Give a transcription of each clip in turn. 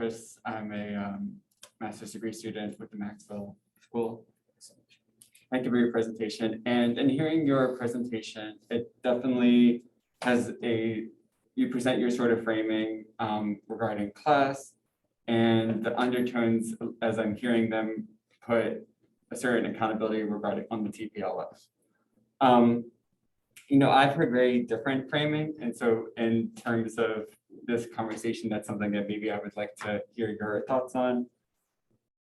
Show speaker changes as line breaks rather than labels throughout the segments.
Chris. I'm a master's degree student with the Maxwell School. Thank you for your presentation. And in hearing your presentation, it definitely has you present your sort of framing regarding class, and the undertones, as I'm hearing them, put a certain accountability regarding on the TPLF. I've heard very different framing, and so in terms of this conversation, that's something that maybe I would like to hear your thoughts on.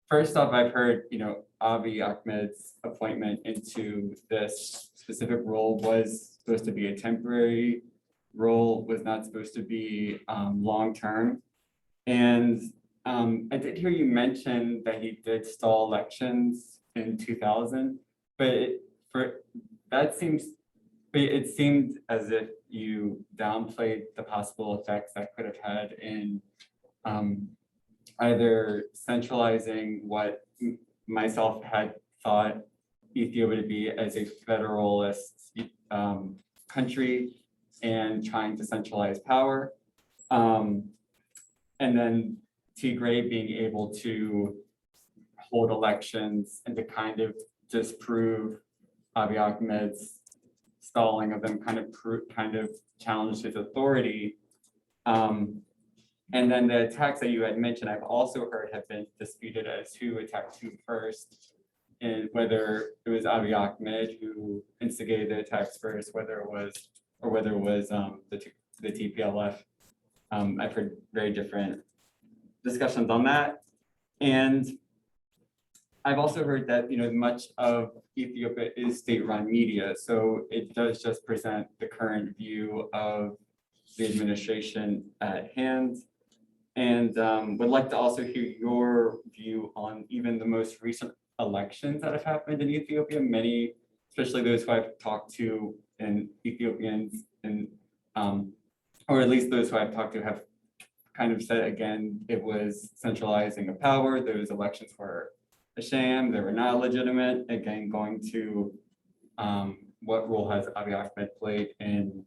First off, I've heard, Abiy Ahmed's appointment into this specific role was supposed to be a temporary role, was not supposed to be long-term. And I did hear you mention that he did stall elections in 2000, but it seemed as if you downplayed the possible effects that could have had in either centralizing what myself had thought Ethiopia to be as a federalist country and trying to centralize power. And then Tigray being able to hold elections and to kind of disprove Abiy Ahmed's stalling of them, kind of challenge his authority. And then the attacks that you had mentioned, I've also heard have been disputed as who attacked who first, and whether it was Abiy Ahmed who instigated the attacks first, whether it was the TPLF. I've heard very different discussions on that. And I've also heard that, much of Ethiopia is state-run media, so it does just present the current view of the administration at hand. And would like to also hear your view on even the most recent elections that have happened in Ethiopia. Many, especially those who I've talked to, and Ethiopians, and or at least those who I've talked to, have kind of said again, it was centralizing of power. Those elections were a sham. They were not legitimate. Again, going to what role has Abiy Ahmed played in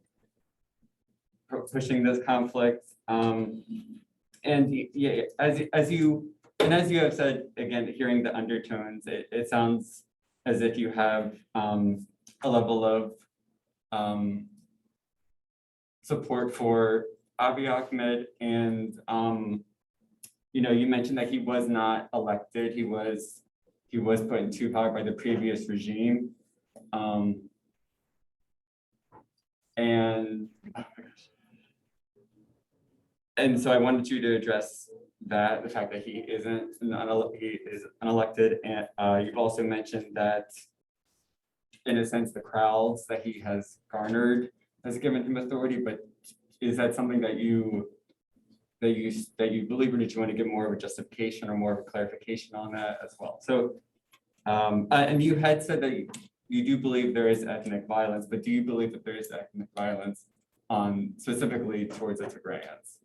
pushing this conflict? And yeah, as you have said, again, hearing the undertones, it sounds as if you have a level of support for Abiy Ahmed, and you mentioned that he was not elected. He was put into power by the previous regime, and so I wanted you to address that, the fact that he is unelected, and you've also mentioned that, in a sense, the crowds that he has garnered has given him authority. But is that something that you believe, or did you want to give more of a justification or more of a clarification on that as well? So, and you had said that you do believe there is ethnic violence, but do you believe that there is ethnic violence specifically towards the Tigrayans?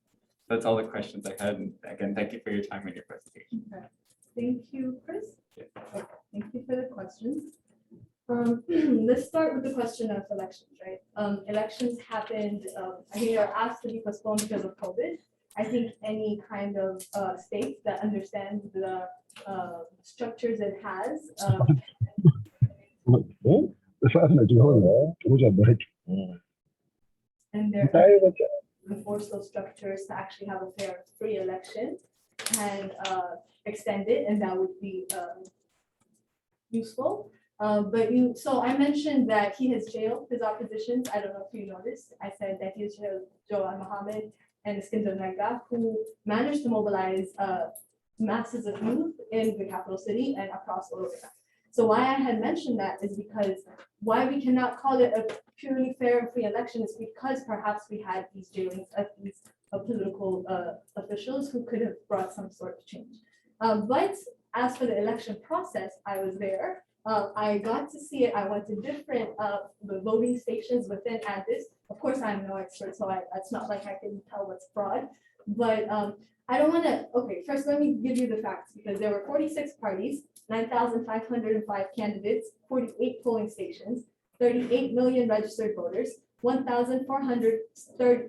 That's all the questions I had. And again, thank you for your time and your presentation.
Okay. Thank you, Chris.
Yeah.
Okay. Thank you for the questions. Let's start with the question of elections, right? Elections happened, I think they were asked to be postponed because of COVID. I think any kind of state that understands the structures it has, and they're enforce those structures to actually have a fair, free election, and extend it, and that would be useful. So I mentioned that he has jailed his oppositions. I don't know if you noticed. I said that he has jailed Jawad Mohammed and Iskandar Nega, who managed to mobilize masses of youth in the capital city and across Oromia. So why I had mentioned that is because why we cannot call it a purely fair and free election is because perhaps we had these jailings of these political officials who could have brought some sort of change. But as for the election process, I was there. I got to see it. I went to different the voting stations within Addis. Of course, I'm no expert, so it's not like I can tell what's fraud. But I don't want to. Okay, first let me give you the facts, because there were 46 parties, 9,505 candidates, 48 polling stations, 38 million registered voters, 1,400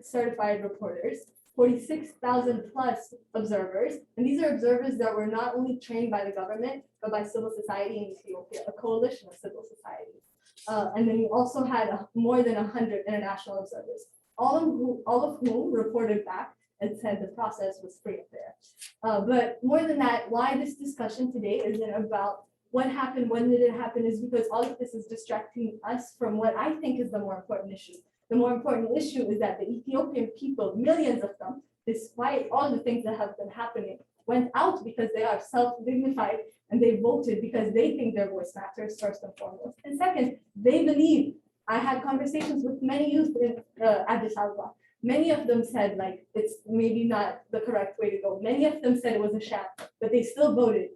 certified reporters, 46,000 plus observers. And these are observers that were not only trained by the government, but by civil society in Ethiopia, a coalition of civil society. And then you also had more than 100 international observers, all of whom reported back and said the process was free and fair. But more than that, why this discussion today isn't about what happened, when did it happen, is because all of this is distracting us from what I think is the more important issue. The more important issue is that the Ethiopian people, millions of them, despite all the things that have been happening, went out because they are self-dignified and they voted because they think their voice matters, first and foremost. And second, they believe. I had conversations with many youth in Addis Ababa. Many of them said, like, it's maybe not the correct way to go. Many of them said it was a sham, but they still voted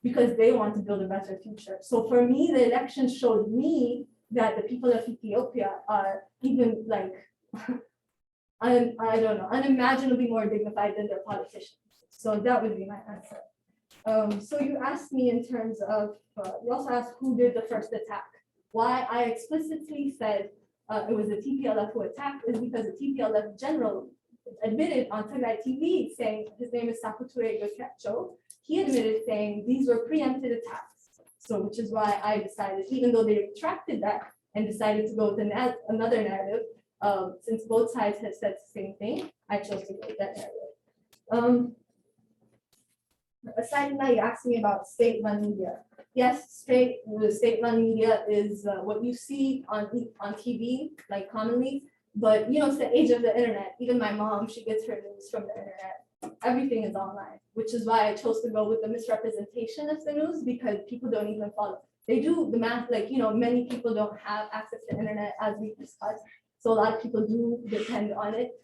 because they want to build a better future. So for me, the election showed me that the people of Ethiopia are even like, I don't know, unimaginably more dignified than their politicians. So that would be my answer. So you asked me in terms of, you also asked who did the first attack. Why I explicitly said it was the TPLF who attacked is because the TPLF general admitted on Tigray TV saying, his name is Sakuture Yokecho, he admitted saying these were preempted attacks. So which is why I decided, even though they retracted that and decided to go with another narrative, since both sides have said the same thing, I chose to go with that narrative. Aside from that, you asked me about state-run media. Yes, the state-run media is what you see on TV, like commonly, but you know, it's the age of the internet. Even my mom, she gets her news from the internet. Everything is online, which is why I chose to go with the misrepresentation of the news, because people don't even follow. They do the math, like, you know, many people don't have access to internet as we discussed. So a lot of people do depend on it,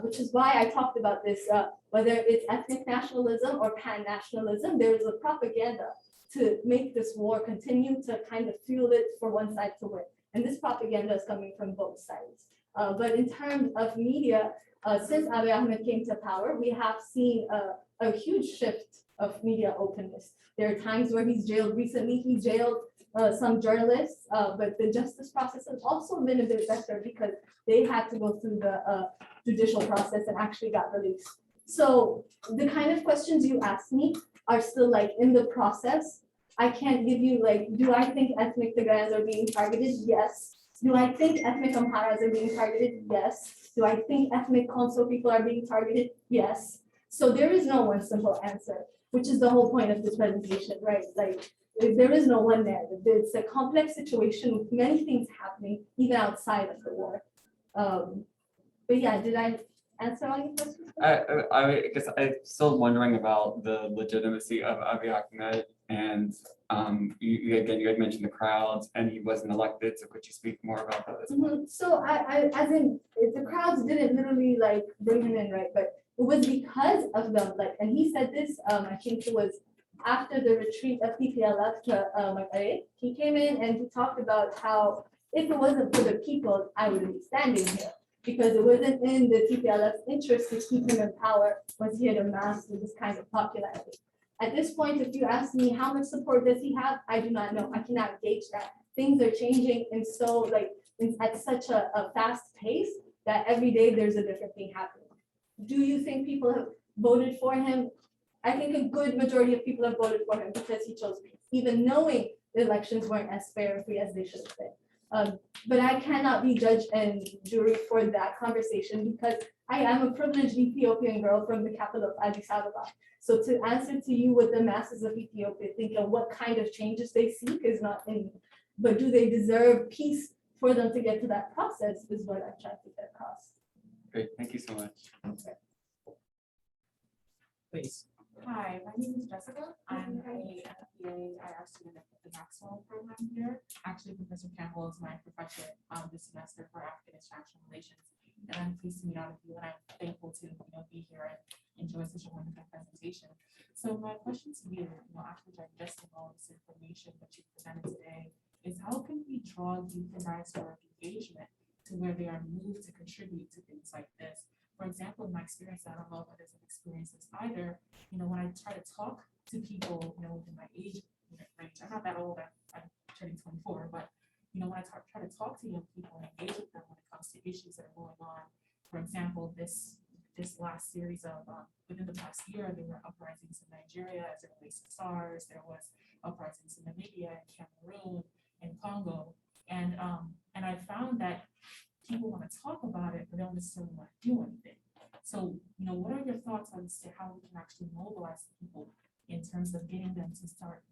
which is why I talked about this, whether it's ethnic nationalism or pan-nationalism, there is a propaganda to make this war continue, to kind of fuel it for one side to win. And this propaganda is coming from both sides. But in terms of media, since Abiy Ahmed came to power, we have seen a huge shift of media openness. There are times where he's jailed. Recently, he jailed some journalists, but the justice process has also been a bit better because they had to go through the judicial process and actually got released. So the kind of questions you asked me are still like in the process. I can't give you like, do I think ethnic Tigrayans are being targeted? Yes. Do I think ethnic Amharas are being targeted? Yes. Do I think ethnic Konso people are being targeted? Yes. So there is no one simple answer, which is the whole point of this presentation, right? Like, there is no one narrative. It's a complex situation with many things happening, even outside of the war. But yeah, did I answer all your questions?
I guess I'm still wondering about the legitimacy of Abiy Ahmed, and you had mentioned the crowds, and he wasn't elected. So could you speak more about that?
So I as in the crowds didn't literally like bring him in, right? But it was because of them, like, and he said this. I think it was after the retreat of TPLF to Makare. He came in and he talked about how if it wasn't for the people, I wouldn't be standing here, because it wasn't in the TPLF's interest to keep him in power once he had amassed this kind of popularity. At this point, if you ask me how much support does he have, I do not know. I cannot gauge that. Things are changing, and so like at such a fast pace that every day there's a different thing happening. Do you think people have voted for him? I think a good majority of people have voted for him because he chose peace, even knowing the elections weren't as fair and free as they should have been. But I cannot be judge and jury for that conversation because I am a privileged Ethiopian girl from the capital of Addis Ababa. So to answer to you what the masses of Ethiopia think and what kind of changes they seek is not in me. But do they deserve peace for them to get to that process is what I'm trying to get across.
Great, thank you so much.
Please.
Hi, my name is Jessica. I'm a IR student at the Maxwell program here. Actually, Professor Campbell is my professor this semester for African International Relations. And I'm pleased to meet all of you, and I'm thankful to be here and enjoy such a wonderful presentation. So my question to you, after digesting all this information that you presented today, is how can we draw youth and diasporic engagement to where they are moved to contribute to things like this? For example, in my experience, I don't know if others have experienced this either. When I try to talk to people, within my age range, I'm not that old. I'm turning 24, but when I try to talk to young people and engage with them when it comes to issues that are going on, for example, this this last series of, within the past year, there were uprisings in Nigeria as it relates to SARS. There was uprisings in Namibia and Cameroon and Congo. And I found that people want to talk about it, but they don't necessarily want to do anything. So, what are your thoughts on how we can actually mobilize people in terms of getting them to start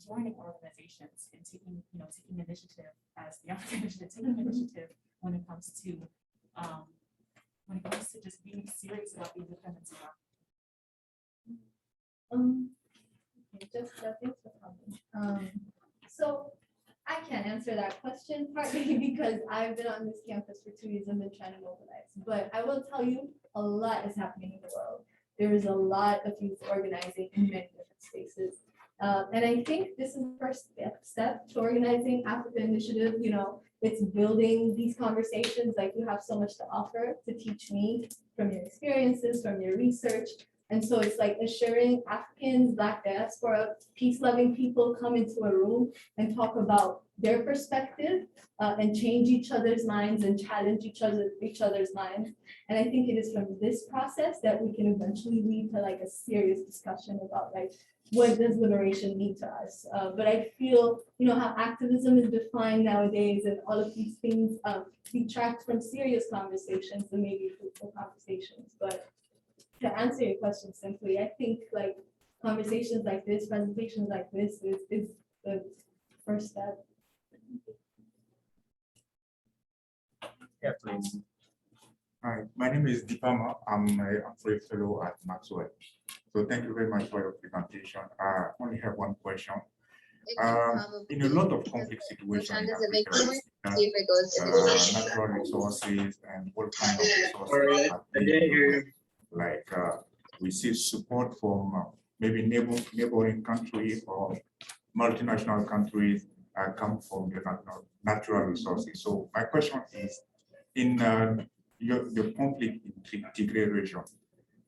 joining organizations and taking initiative as the African initiative, taking initiative when it comes to just being serious about the independence of Africa?
So I can't answer that question partly because I've been on this campus for 2 years and been trying to mobilize. But I will tell you, a lot is happening in the world. There is a lot of youth organizing in many different spaces. And I think this is the first step to organizing Africa Initiative. It's building these conversations. Like, you have so much to offer to teach me from your experiences, from your research. And so it's like assuring Africans, Black diaspora, peace-loving people come into a room and talk about their perspective and change each other's minds and challenge each other's minds. And I think it is from this process that we can eventually lead to like a serious discussion about like, what does liberation mean to us? But I feel, how activism is defined nowadays and all of these things detract from serious conversations and maybe fruitful conversations. But to answer your question simply, I think like conversations like this, presentations like this is the first step.
Yeah, please.
Hi, my name is Dipama. I'm a Humphrey Fellow at Maxwell. So thank you very much for your presentation. I only have one question. In a lot of conflict situations, natural resources and all kinds of resources, like we see support from maybe neighboring countries or multinational countries come from the natural resources. So my question is, in the conflict in Tigray region,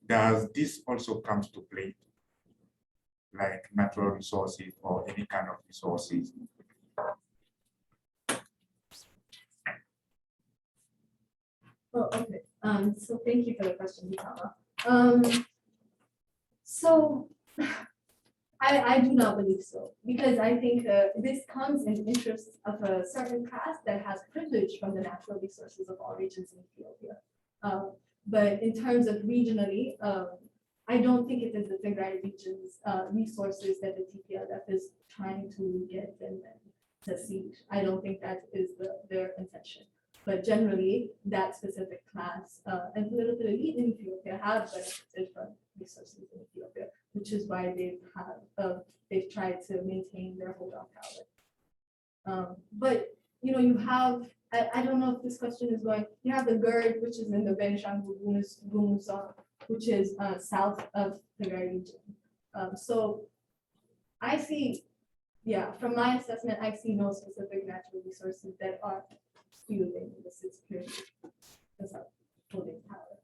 does this also comes to play, like natural resources or any kind of resources?
Oh, okay. So thank you for the question, Vitama. So I do not believe so, because I think this comes in the interest of a certain class that has privilege from the natural resources of all regions in Ethiopia. But in terms of regionally, I don't think it is the Tigray region's resources that the TPLF is trying to get and to siege. I don't think that is their intention. But generally, that specific class and political elite in Ethiopia have benefited from resources in Ethiopia, which is why they've tried to maintain their hold on power. But you have, I don't know if this question is going, you have the GERD, which is in the Benishangul zone, which is south of the Tigray region. So I see, from my assessment, I see no specific natural resources that are fueling this security, this holding power.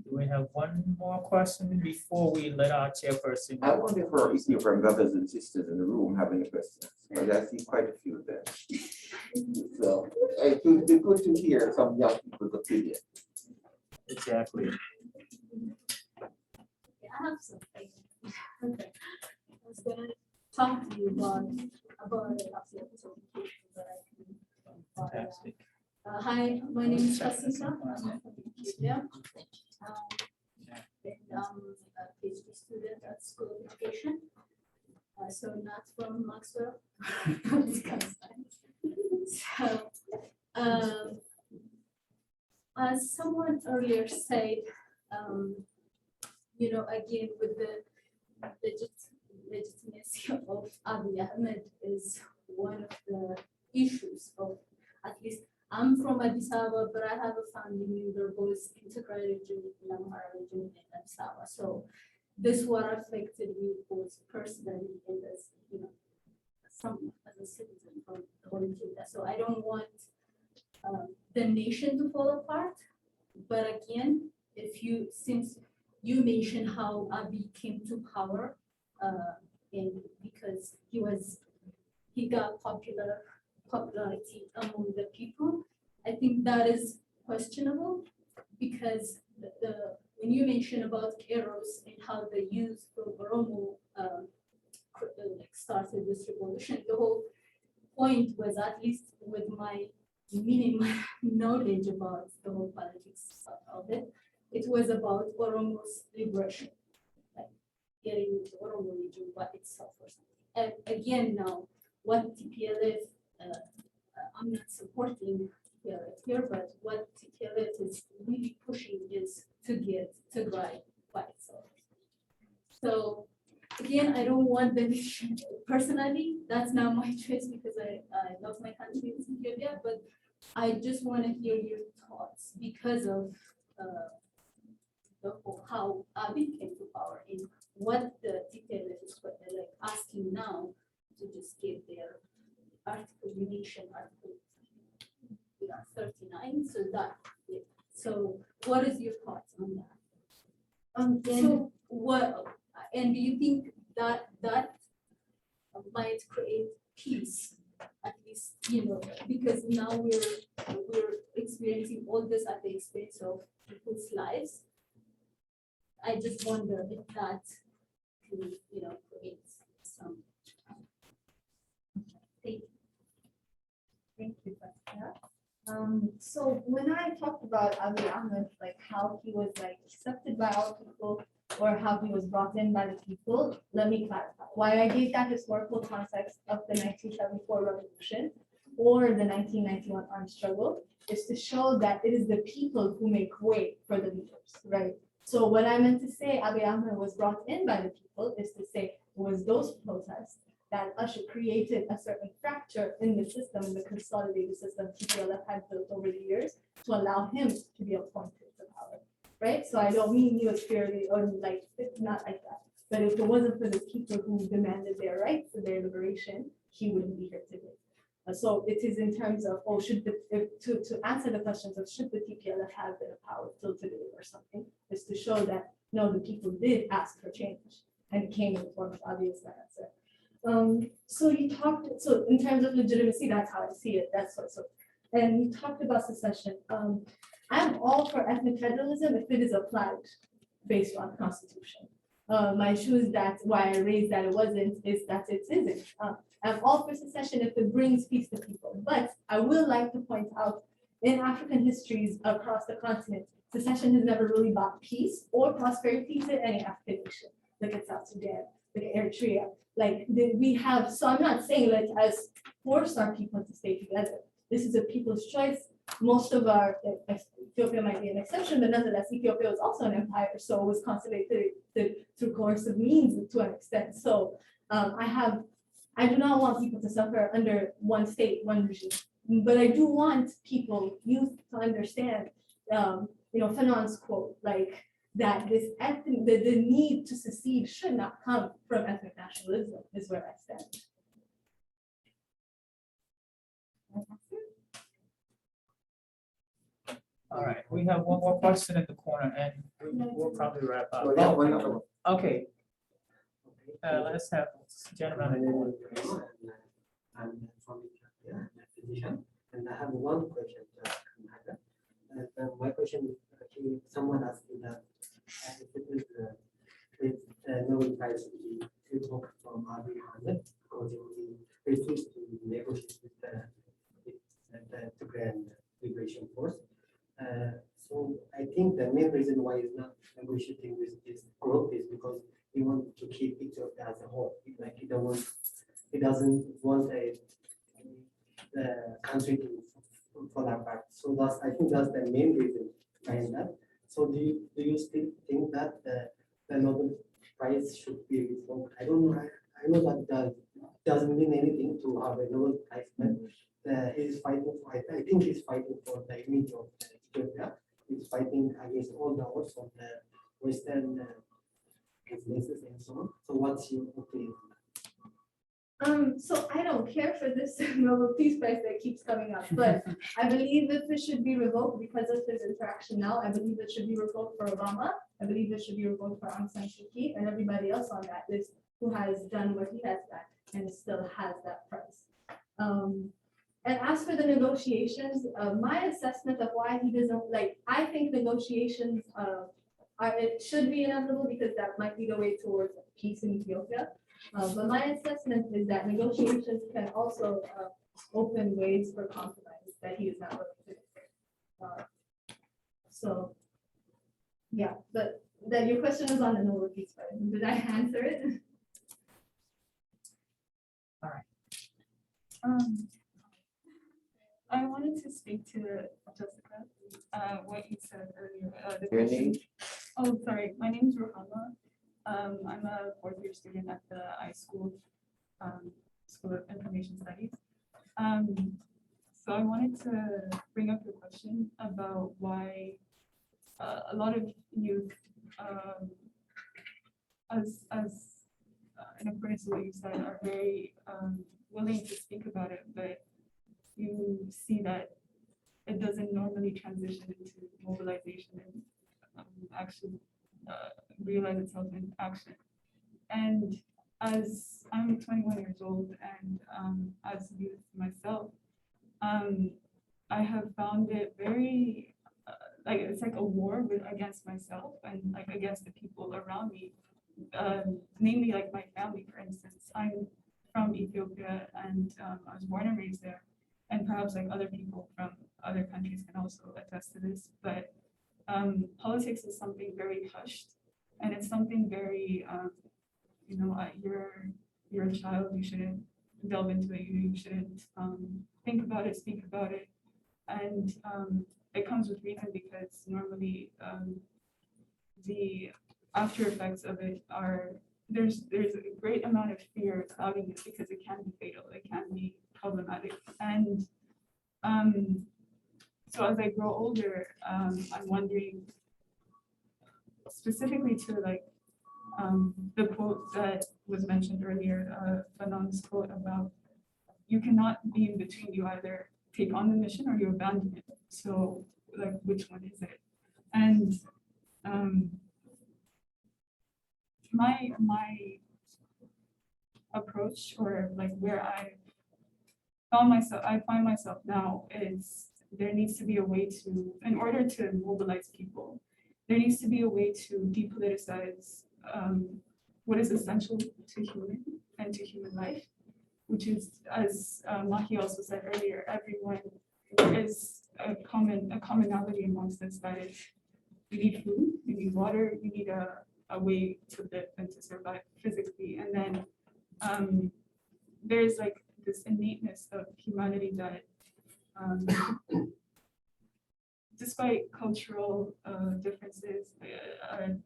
Do we have one more question before we let our chairperson?
I wonder if our Ethiopian brothers and sisters in the room have any questions, because I see quite a few of them. So it would be good to hear some young people's opinion.
Exactly.
I have something. Okay. I was gonna talk to you about that I can.
Fantastic.
Hi, my name is Hasisa. I'm from Ethiopia. And I'm a PhD student at School of Education. So not from Maxwell. So, as someone earlier said, again, with the legitimacy of Abiy Ahmed is one of the issues of, at least I'm from Addis Ababa, but I have a family member who is in Tigray region, in Amhara region, in Addis Ababa. So this what affected me both personally and as as a citizen from the whole Ethiopia. So I don't want the nation to fall apart. But again, since you mentioned how Abiy came to power, and because he got popularity among the people, I think that is questionable because when you mention about Eros and how the youth from Oromo like started this revolution, the whole point was, at least with my minimum knowledge about the whole politics of it, it was about Oromo's liberation, like getting the Oromo region by itself or something. And again, now what TPLF, I'm not supporting TPLF here, but what TPLF is really pushing is to get Tigray by itself. So again, I don't want the nation personally. That's not my choice because I love my country in Ethiopia, but I just want to hear your thoughts because of how Abiy came to power and what the TPLF is like asking now to just give their article, relation article 39. So that, yeah. So what is your thoughts on that? And
So
what, and do you think that might create peace, at least, because now we're experiencing all this at the expense of people's lives. I just wonder if that could, create some. Thank you.
Thank you, Pastor. So when I talked about Abiy Ahmed, like how he was like accepted by all people or how he was brought in by the people, let me clarify. Why I gave that historical context of the 1974 revolution or the 1991 armed struggle is to show that it is the people who make way for the leaders, right? So what I meant to say, Abiy Ahmed was brought in by the people is to say it was those protests that created a certain fracture in the system, in the consolidated system TPLF had built over the years to allow him to be appointed to power, right? So I don't mean he was purely, or like, it's not like that. But if it wasn't for the people who demanded their rights and their liberation, he wouldn't be here today. So it is in terms of, to answer the questions of should the TPLF have been a power till today or something, is to show that, no, the people did ask for change and it came in the form of obvious answer. So in terms of legitimacy, that's how I see it. And you talked about secession. I'm all for ethnic federalism if it is applied based on the Constitution. My issue is that why I raised that it wasn't is that it isn't. I'm all for secession if it brings peace to people. But I will like to point out in African histories across the continent, secession has never really brought peace or prosperity to any African nation. Look at South Sudan, look at Eritrea. So I'm not saying let's force our people to stay together. This is a people's choice. Most of our, Ethiopia might be an exception, but nonetheless, Ethiopia was also an empire, so it was consolidated through coercive means to an extent. So I do not want people to suffer under one state, one regime, but I do want youth to understand, Fanon's quote, like that the need to secede should not come from ethnic nationalism is where I stand.
All right, we have one more question in the corner and we'll probably wrap up.
So, yeah, one other one.
Okay. Let's have gentlemen in the corner, please.
I'm from Ethiopia, I'm a physician, and I have one question to ask Naga. And my question is actually someone asked me that if it is Nobel Prize to talk from Abiy Ahmed because he refused to negotiate with the Tigrayan Liberation Force. So I think the main reason why he's not negotiating with this group is because he wants to keep Ethiopia as a whole. Like he doesn't want the country to fall apart. So I think that's the main reason behind that. So do you still think that the Nobel Prize should be revoked? I don't know. I know that doesn't mean anything to have a Nobel Prize, but he's fighting for. I think he's fighting for the image of Ethiopia. He's fighting against all the odds of the Western influences and so on. So what's your opinion?
So I don't care for this Nobel Peace Prize that keeps coming up, but I believe if it should be revoked because of his interaction now, I believe it should be revoked for Obama. I believe it should be revoked for Aung San Suu Kyi and everybody else on that list who has done what he has done and still has that prize. And as for the negotiations, my assessment of why he doesn't like, I think negotiations it should be inevitable because that might be the way towards peace in Ethiopia. But my assessment is that negotiations can also open ways for compromise that he is not willing to do. So, yeah, but that your question is on the no peace plan. Did I answer it?
I wanted to speak to Jessica, what you said earlier. The
Your
question-
name?
Oh, sorry, my name is Rohama. I'm a fourth year student at the iSchool, School of Information Studies. So I wanted to bring up the question about why a lot of youth, in accordance to what you said, are very willing to speak about it, but you see that it doesn't normally transition into mobilization and actually realize itself in action. And as I'm 21 years old and as youth myself, I have found it very like it's like a war against myself and like against the people around me, namely like my family, for instance. I'm from Ethiopia and I was born and raised there, and perhaps like other people from other countries can also attest to this, but politics is something very hushed, and it's something very, you know, you're a child, you shouldn't delve into it, you shouldn't think about it, speak about it, and it comes with reason because normally the after effects of it are, there's a great amount of fear clouding it because it can be fatal, it can be problematic, and so as I grow older, I'm wondering specifically to like the quote that was mentioned earlier, Fanon's quote about you cannot be in between, you either take on the mission or you abandon it. So like which one is it? And my approach, or like where I find myself now is there needs to be a way to, in order to mobilize people, there needs to be a way to depoliticize what is essential to human and to human life, which is, as Mahi also said earlier, everyone is a commonality amongst us, that is, you need food, you need water, you need a way to live and to survive physically. And then there's like this innateness of humanity that despite cultural differences,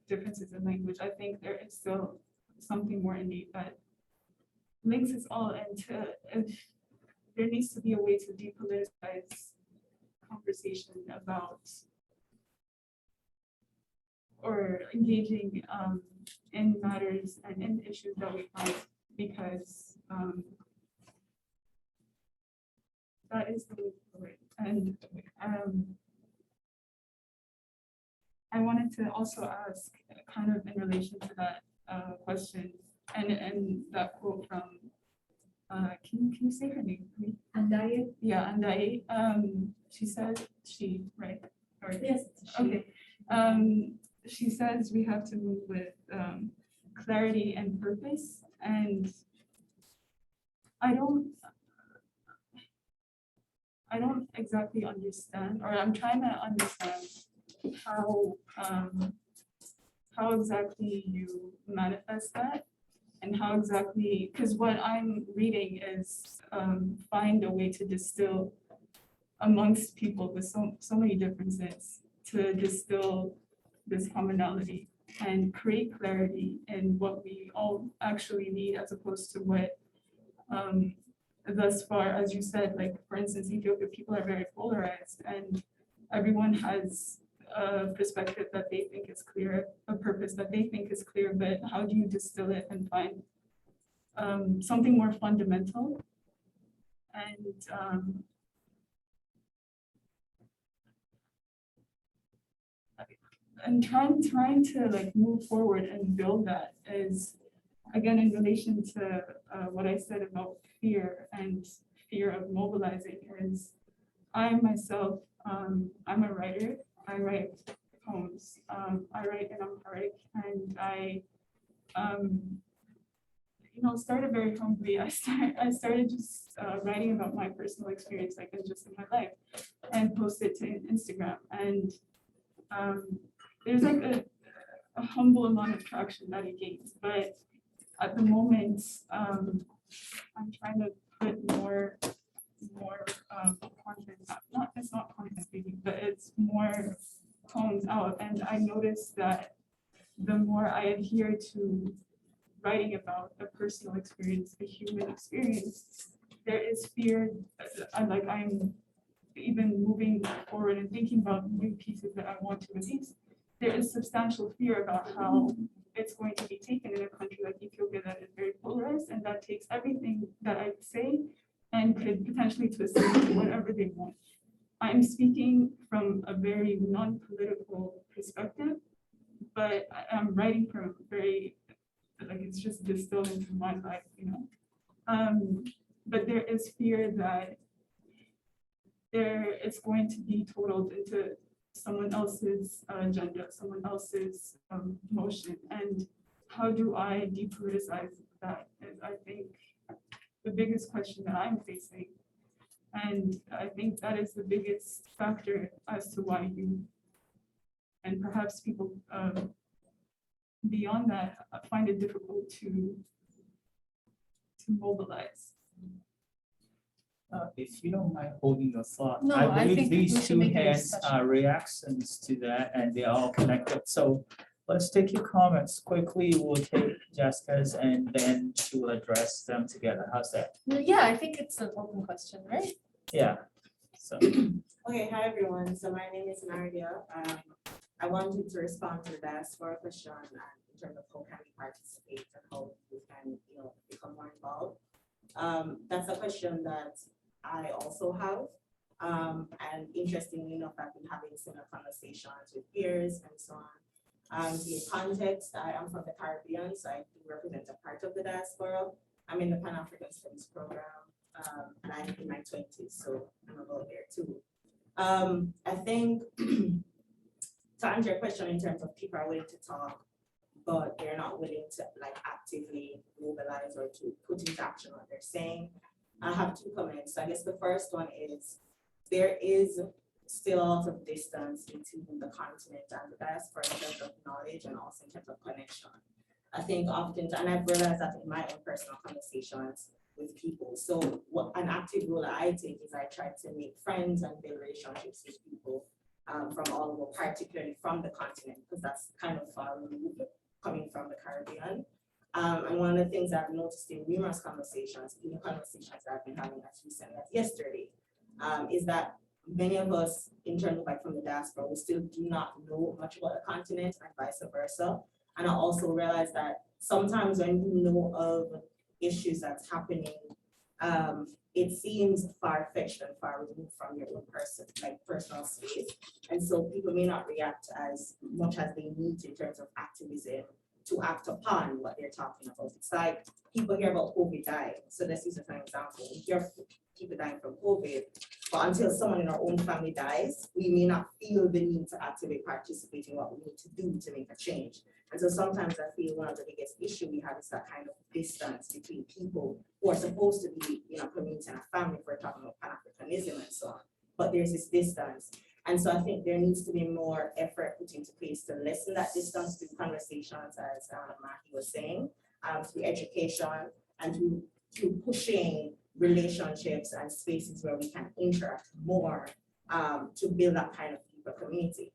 differences in language, I think there is still something more innate that links us all. And if there needs to be a way to depoliticize conversation about or engaging in matters and in issues that we find, because that is the way forward. And I wanted to also ask, kind of in relation to that question and that quote from, can you say her name?
Andaye?
Yeah, Andaye. She said, right? Or,
Yes.
okay. She says we have to move with clarity and purpose, and I don't exactly understand, or I'm trying to understand how exactly you manifest that, and how exactly, because what I'm reading is find a way to distill amongst people with so many differences, to distill this commonality and create clarity in what we all actually need, as opposed to what thus far, as you said, like for instance, Ethiopia, people are very polarized and everyone has a perspective that they think is clear, a purpose that they think is clear, but how do you distill it and find something more fundamental? And trying to like move forward and build that is, again, in relation to what I said about fear, and fear of mobilizing is I myself, I'm a writer. I write poems. I write in Amharic, and I, started very humbly. I started just writing about my personal experience, like just in my life, and post it to Instagram. And there's like a humble amount of traction that it gains, but at the moment, I'm trying to put more content out. It's not content maybe, but it's more poems out. And I noticed that the more I adhere to writing about a personal experience, a human experience, there is fear. I'm even moving forward and thinking about new pieces that I want to release. There is substantial fear about how it's going to be taken in a country like Ethiopia that is very polarized and that takes everything that I say and could potentially twist it into whatever they want. I'm speaking from a very non-political perspective, but I'm writing from very, it's just distilled into my life, But there is fear that it's going to be totaled into someone else's agenda, someone else's motion. And how do I depoliticize that is, I think, the biggest question that I'm facing. And I think that is the biggest factor as to why you, and perhaps people beyond that, find it difficult to mobilize.
If you don't mind holding your thought,
No,
I
I
believe
think we
these
should
two
make it a
hands
discussion.
are reactions to that, and they're all connected. So let's take your comments quickly. We'll take Jessica's, and then she will address them together. How's that?
Yeah, I think it's an open question, right?
Yeah. So
Okay, hi everyone. So my name is Nadia. I wanted to respond to the diaspora question in terms of how can we participate and how we can, become more involved. That's a question that I also have. And interestingly enough, I've been having similar conversations with peers and so on. The context, I am from the Caribbean, so I do represent a part of the diaspora. I'm in the Pan-African Studies program, and I'm in my 20s, so I'm about there too. I think to answer your question in terms of people are willing to talk, but they're not willing to actively mobilize or to put into action what they're saying. I have two comments. I guess the first one is there is still a lot of distance between the continent and the diaspora in terms of knowledge and also in terms of connection. I think often, and I've realized that in my own personal conversations with people. So what an active role that I take is I try to make friends and build relationships with people from all over, particularly from the continent, because that's kind of far removed coming from the Caribbean. And one of the things I've noticed in numerous conversations, even conversations that I've been having as recently as yesterday, is that many of us, in terms of from the diaspora, we still do not know much about the continent and vice versa. And I also realize that sometimes when you know of issues that's happening, it seems far-fetched and far removed from your own personal space. And so people may not react as much as they need to in terms of activism to act upon what they're talking about. It's like people hear about COVID dying. So let's use it as an example. We hear people dying from COVID, but until someone in our own family dies, we may not feel the need to actively participate in what we need to do to make a change. And so sometimes I feel one of the biggest issues we have is that kind of distance between people who are supposed to be in a community and a family if we're talking about Pan-Africanism and so on. But there's this distance. And so I think there needs to be more effort put into place to lessen that distance through conversations, as Mahi was saying, through education and through pushing relationships and spaces where we can interact more to build that kind of deeper community.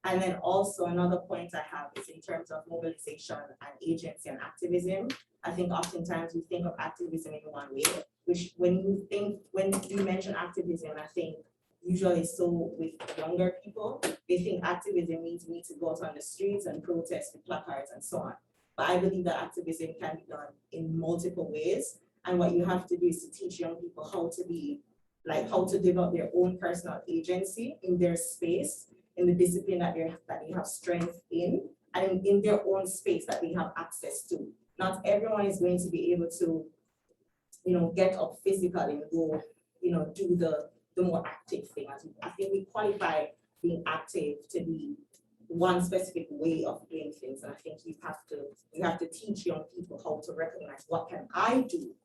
And then also another point I have is in terms of mobilization and agency and activism. I think oftentimes we think of activism in one way, which when you mention activism, I think usually so with younger people, they think activism means we need to go out on the streets and protest with placards and so on. But I believe that activism can be done in multiple ways. And what you have to do is to teach young people how to develop their own personal agency in their space, in the discipline that they have strength in, and in their own space that they have access to. Not everyone is going to be able to get up physically and go, do the more active thing. I think we qualify being active to be one specific way of doing things. And I think you have to teach young people how to recognize what can I do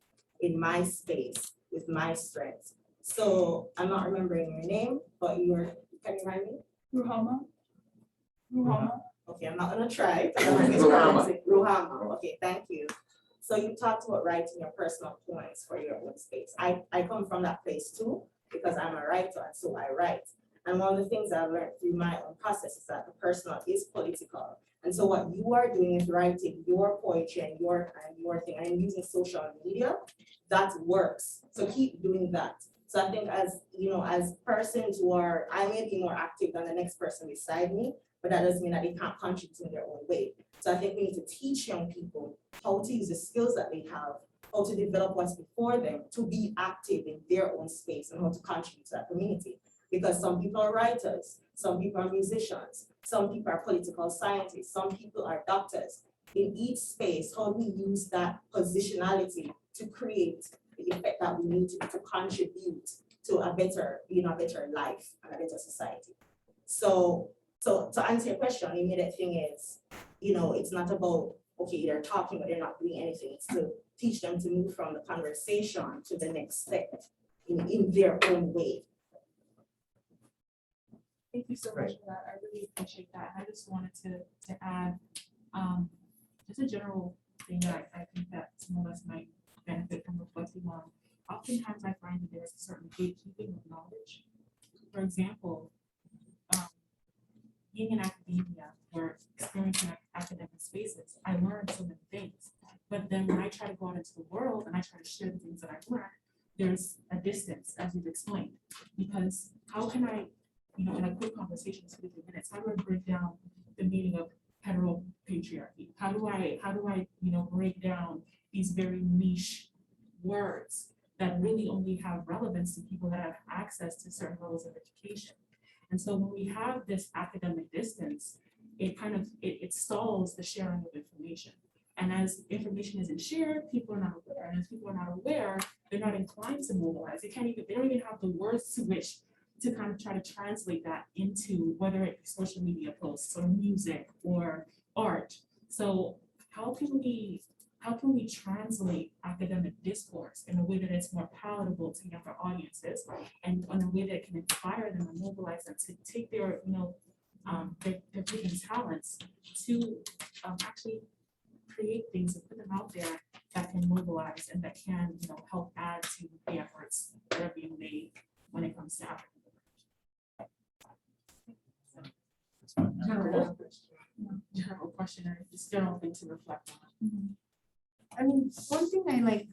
in my space with my strengths. So I'm not remembering your name, but can you remind me?
Ruhama.
Okay, I'm not gonna try. Ruhama. Okay, thank you. So you talked about writing your personal poems for your own space. I come from that place too, because I'm a writer, and so I write. And one of the things I've learned through my own process is that the personal is political. And so what you are doing is writing your poetry and your thing and using social media, that works. So keep doing that. So I think as persons who are, I may be more active than the next person beside me, but that doesn't mean that they can't contribute in their own way. So I think we need to teach young people how to use the skills that they have, how to develop what's before them, to be active in their own space and how to contribute to that community. Because some people are writers, some people are musicians, some people are political scientists, some people are doctors. In each space, how do we use that positionality to create the effect that we need to contribute to a better, better life and a better society? So to answer your question, the immediate thing is, it's not about, okay, they're talking, but they're not doing anything. It's to teach them to move from the conversation to the next step in their own way.
Thank you so much for that. I really appreciate that. And I just wanted to add just a general thing that I think that some of us might benefit from reflecting on. Oftentimes I find that there's a certain gatekeeping of knowledge. For example, being in academia or experiencing academic spaces, I learned so many things. But then when I try to go out into the world and I try to share the things that I've learned, there's a distance, as you've explained. Because how can I, in a quick conversation, 2 to 3 minutes, how do I break down the meaning of heteropatriarchy? How do I break down these very niche words that really only have relevance to people that have access to certain levels of education? And so when we have this academic distance, it stalls the sharing of information. And as information isn't shared, people are not aware. And as people are not aware, they're not inclined to mobilize. They don't even have the words to which to kind of try to translate that into whether it be social media posts or music or art. So how can we translate academic discourse in a way that it's more palatable to younger audiences and in a way that can inspire them and mobilize them to take their their hidden talents to actually create things and put them out there that can mobilize and that can help add to the efforts that are being made when it comes to African. General question or just general thing to reflect on.
I mean, one thing I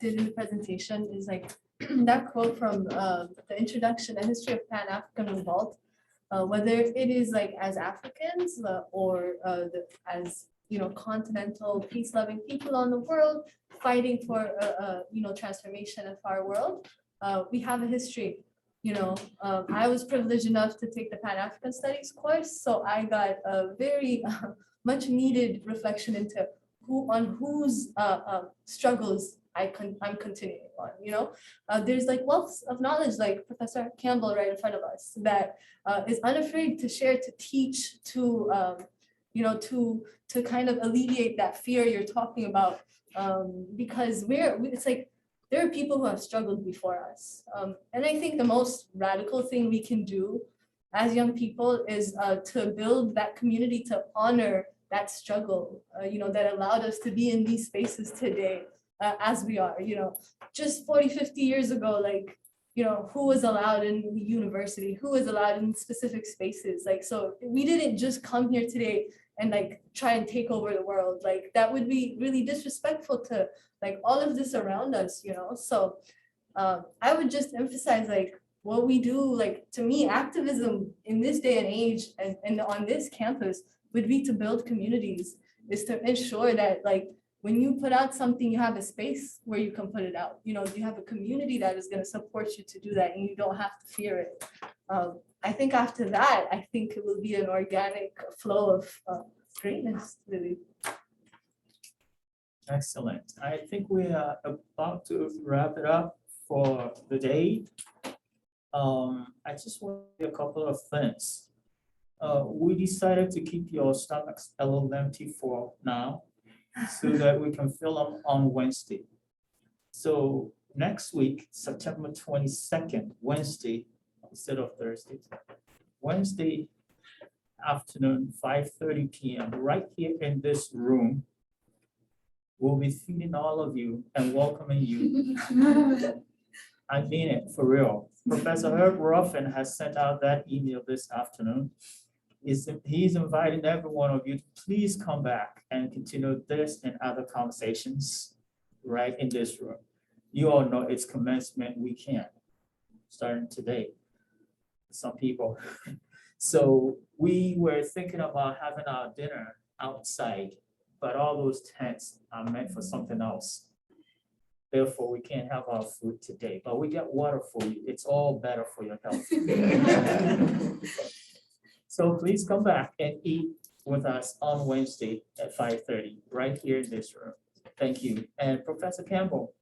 did in the presentation is that quote from the introduction, A History of Pan-African Revolt, whether it is as Africans or as continental peace-loving people on the world fighting for transformation of our world, we have a history. I was privileged enough to take the Pan-African Studies course, so I got a very much needed reflection into whose struggles I'm continuing on. There's wealth of knowledge, like Professor Campbell right in front of us, that is unafraid to share, to teach, to kind of alleviate that fear you're talking about, because there are people who have struggled before us. And I think the most radical thing we can do as young people is to build that community, to honor that struggle, that allowed us to be in these spaces today as we are. Just 40, 50 years ago, who was allowed in the university, who was allowed in specific spaces. So we didn't just come here today and try and take over the world. That would be really disrespectful to all of this around us, So I would just emphasize what we do. To me, activism in this day and age and on this campus would be to build communities, is to ensure that when you put out something, you have a space where you can put it out. You have a community that is going to support you to do that, and you don't have to fear it. I think after that, it will be an organic flow of greatness, really.
Excellent. I think we are about to wrap it up for the day. I just want to say a couple of things. We decided to keep your stomachs a little empty for now so that we can fill them on Wednesday. So next week, September 22nd, Wednesday, instead of Thursday, Wednesday afternoon, 5:30 p.m., right here in this room, we'll be feeding all of you and welcoming you. I mean it, for real. Professor Herb Ruffin has sent out that email this afternoon. He's inviting every one of you to please come back and continue this and other conversations right in this room. You all know it's commencement weekend, starting today. Some people. So we were thinking about having our dinner outside, but all those tents are meant for something else. Therefore, we can't have our food today, but we get water for you. It's all better for your health. So please come back and eat with us on Wednesday at 5:30, right here in this room. Thank you. And Professor Campbell,